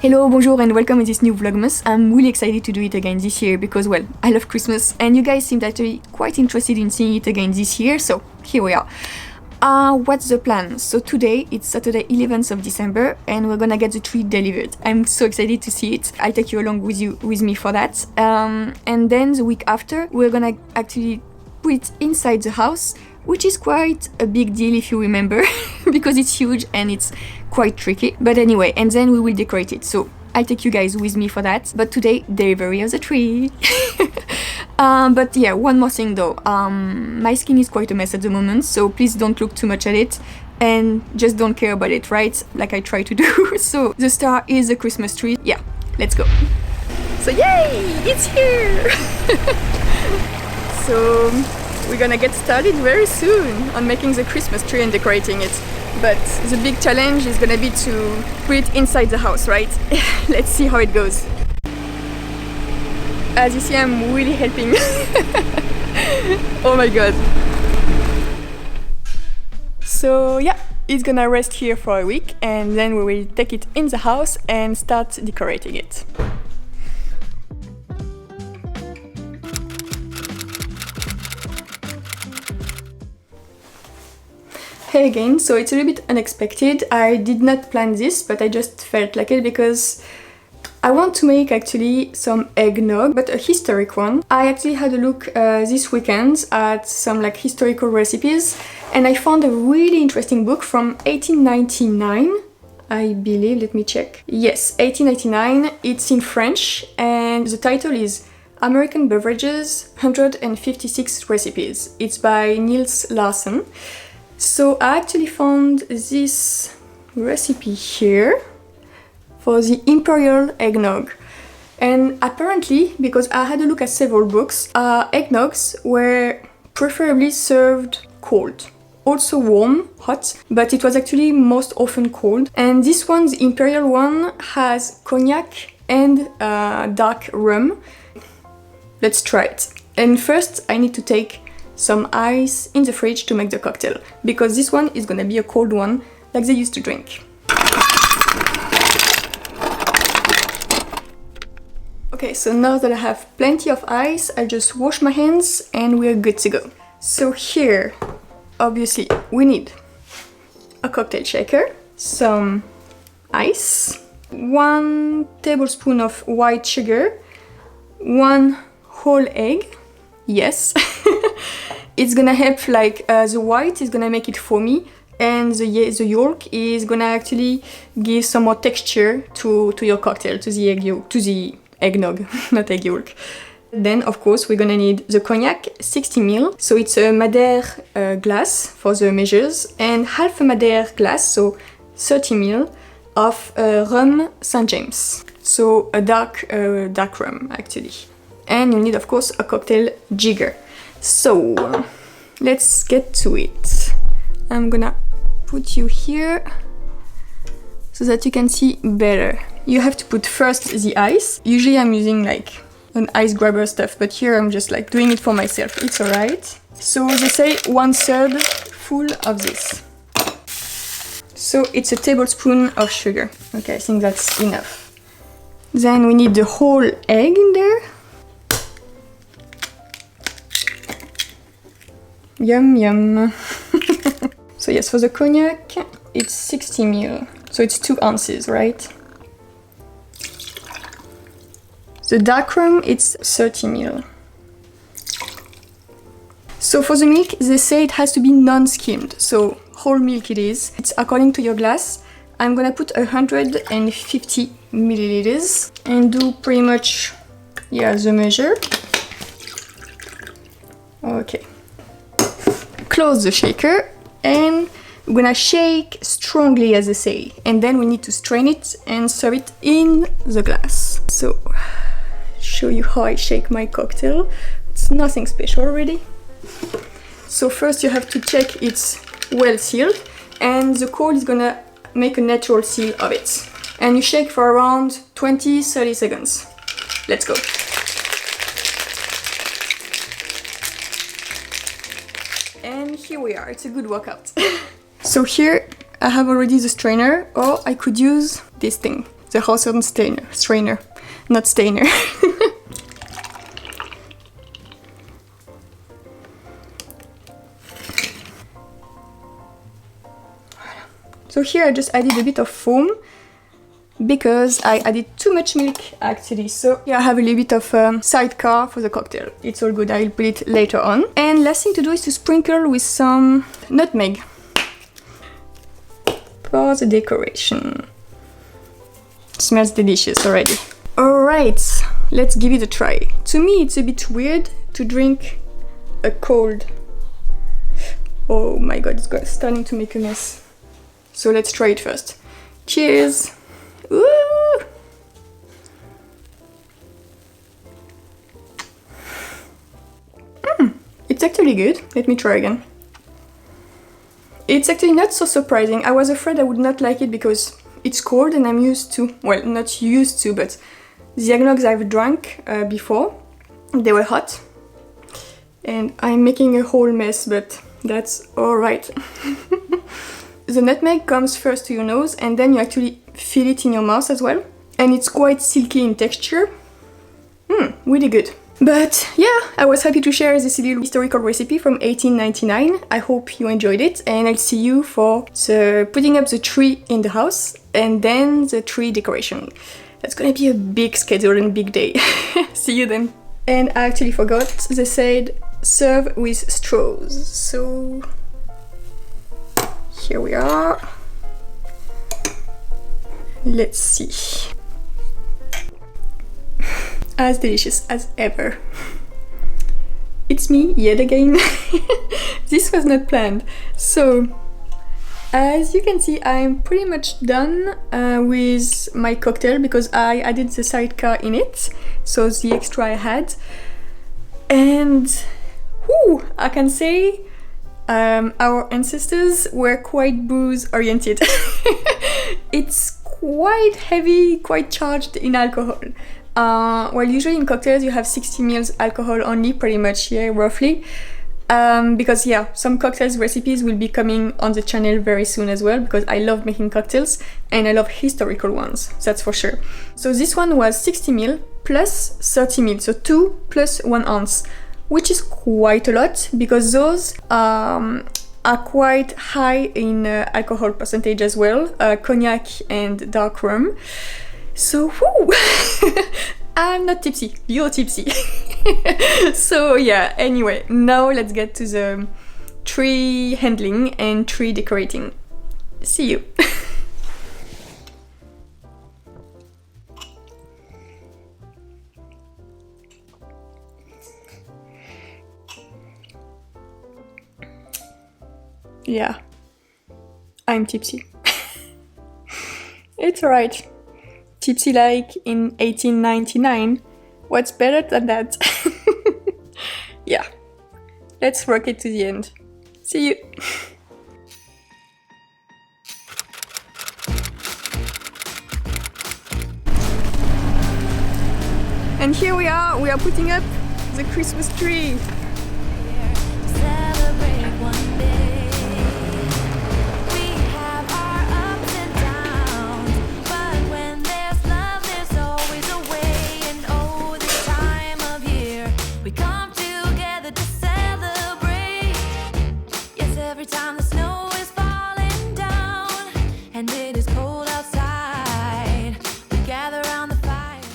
Hello, bonjour and welcome to this new Vlogmas. I'm really excited to do it again this year because, well, I love Christmas and you guys seemed actually quite interested in seeing it again this year, so here we are. What's the plan? So today, it's Saturday 11th of December and we're gonna get the tree delivered. I'm so excited to see it. I'll take you along with me for that. And then the week after, we're gonna actually put it inside the house, which is quite a big deal if you remember, because it's huge and it's quite tricky. But anyway, and then we will decorate it. So I'll take you guys with me for that. But today, delivery of the tree. But yeah, one more thing though. My skin is quite a mess at the moment, so please don't look too much at it and just don't care about it, right? Like I try to do. So the star is the Christmas tree. Yeah, let's go. So yay, it's here! So we're gonna get started very soon on making the Christmas tree and decorating it. But the big challenge is gonna be to put it inside the house, right? Let's see how it goes. As you see, I'm really helping. Oh my god. So yeah, it's gonna rest here for a week and then we will take it in the house and start decorating it. Hey again, so it's a little bit unexpected. I did not plan this, but I just felt like it because I want to make actually some eggnog, but a historic one. I actually had a look this weekend at some like historical recipes and I found a really interesting book from 1899, I believe, let me check. Yes, 1899, it's in French and the title is American Beverages, 156 Recipes. It's by Larsen. So I actually found this recipe here for the Imperial Eggnog. And apparently, because I had a look at several books, eggnogs were preferably served cold. Also warm, hot, but it was actually most often cold. And this one, the Imperial one, has cognac and dark rum. Let's try it. And first, I need to take some ice in the fridge to make the cocktail, because this one is gonna be a cold one, like they used to drink. Okay, so now that I have plenty of ice, I'll just wash my hands and we're good to go. So here, obviously, we need a cocktail shaker, some ice, 1 tablespoon of white sugar, 1 whole egg, yes. It's gonna help, like the white is gonna make it foamy and the yolk is gonna actually give some more texture to your cocktail, to the eggnog, not egg yolk. Then of course we're gonna need the cognac, 60 ml, so it's a Madère glass for the measures, and half a Madère glass, so 30 ml of rum St. James, so a dark rum actually. And you need of course a cocktail jigger. So let's get to it. I'm gonna put you here so that you can see better. You have to put first the ice. Usually I'm using like an ice grabber stuff, but here I'm just like doing it for myself. It's alright. So they say 1/3 full of this. So it's a tablespoon of sugar. Okay, I think that's enough. Then we need the whole egg in there. Yum yum. So yes, for the cognac, it's 60 ml. So it's 2 ounces, right? The dark rum, it's 30 ml. So for the milk, they say it has to be non-skimmed. So whole milk it is. It's according to your glass. I'm gonna put 150 milliliters and do pretty much, yeah, the measure. Okay. Close the shaker and we're gonna shake strongly, as they say, and then we need to strain it and serve it in the glass. So show you how I shake my cocktail. It's nothing special really. So first you have to check it's well sealed and the cold is gonna make a natural seal of it, and you shake for around 20-30 seconds. Let's go. And here we are, it's a good workout. So here I have already the strainer, or I could use this thing. the Hawthorne strainer, not stainer. So here I just added a bit of foam because I added too much milk actually. So here I have a little bit of sidecar for the cocktail. It's all good, I'll put it later on. And last thing to do is to sprinkle with some nutmeg for the decoration. Smells delicious already. Alright, let's give it a try. To me it's a bit weird to drink a cold. Oh my god, it's starting to make a mess. So let's try it first. Cheers! Ooh. It's actually good. Let me try again. It's actually not so surprising. I was afraid I would not like it because it's cold and I'm used to, well, not used to, but the eggnogs I've drank before, they were hot. And I'm making a whole mess, but that's alright. The nutmeg comes first to your nose and then you actually feel it in your mouth as well. And it's quite silky in texture. Really good. But yeah, I was happy to share this little historical recipe from 1899. I hope you enjoyed it and I'll see you for putting up the tree in the house and then the tree decoration. That's gonna be a big schedule and big day. See you then. And I actually forgot, they said serve with straws. So here we are. Let's see. As delicious as ever. It's me yet again. This was not planned. So, as you can see, I'm pretty much done with my cocktail because I added the sidecar in it, so the extra I had. And whew, I can say our ancestors were quite booze oriented. It's quite heavy, quite charged in alcohol. Well, usually in cocktails you have 60 ml alcohol only, pretty much here, roughly. Because yeah, some cocktails recipes will be coming on the channel very soon as well, because I love making cocktails and I love historical ones, that's for sure. So this one was 60 ml plus 30 ml, so 2 plus 1 ounce, which is quite a lot because those are quite high in alcohol percentage as well, cognac and dark rum. So, whoo! I'm not tipsy, you're tipsy. So yeah, anyway, now let's get to the tree handling and tree decorating. See you! Yeah, I'm tipsy. It's alright. Tipsy like in 1899. What's better than that? Yeah, let's rock it to the end. See you! And here we are putting up the Christmas tree.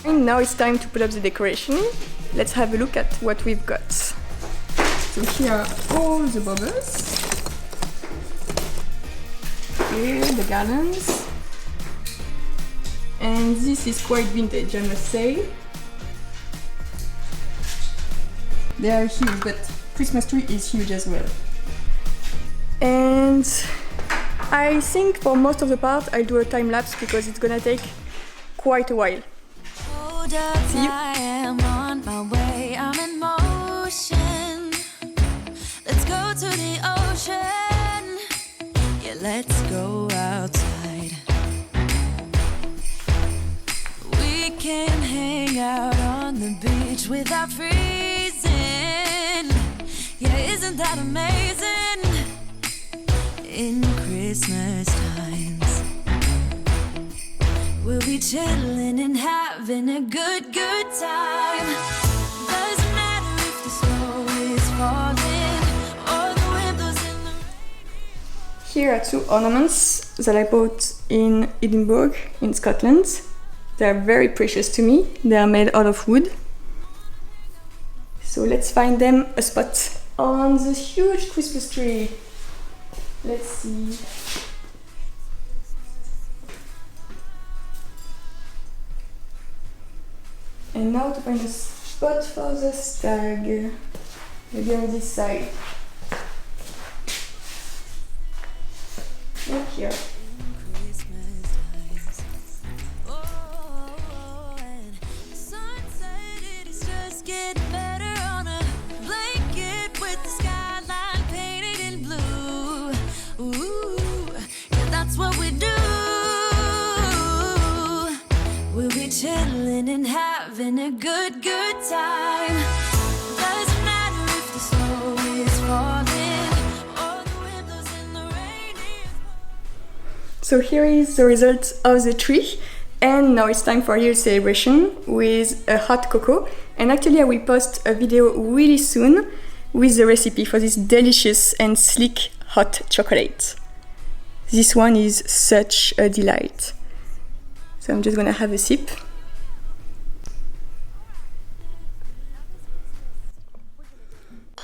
Now it's time to put up the decoration. Let's have a look at what we've got. So here are all the bubbles. Here, the garlands. And this is quite vintage, I must say. They are huge, but Christmas tree is huge as well. And I think for most of the part I'll do a time lapse because it's gonna take quite a while. See you. I am on my way, I'm in motion. Let's go to the ocean. Yeah, let's go outside. We can hang out on the beach without freezing. Yeah, isn't that amazing? In Christmas times, we'll be chilling. chilling and having a good time. Doesn't matter if the snow is falling or the wind blows in the rain. Here are two ornaments that I bought in Edinburgh in Scotland. They are very precious to me. They are made out of wood. So let's find them a spot on the huge Christmas tree. Let's see. And now to find a spot for the stag. Maybe on this side. Like here. Chilling and having a good time. Doesn't matter if the snow is falling or the wind blows in the rain. So here is the result of the tree, and now it's time for a little celebration with a hot cocoa. And actually I will post a video really soon with the recipe for this delicious and sleek hot chocolate. This one is such a delight. So I'm just gonna have a sip.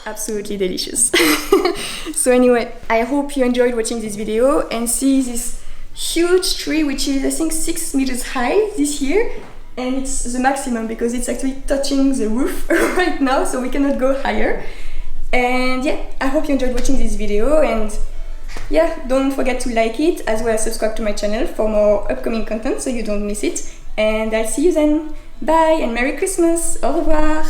Absolutely delicious. So anyway, I hope you enjoyed watching this video and see this huge tree, which is I think 6 meters high this year, and it's the maximum because it's actually touching the roof right now, so we cannot go higher. And yeah, I hope you enjoyed watching this video, and yeah, don't forget to like it as well as subscribe to my channel for more upcoming content so you don't miss it. And I'll see you then. Bye and Merry Christmas. Au revoir.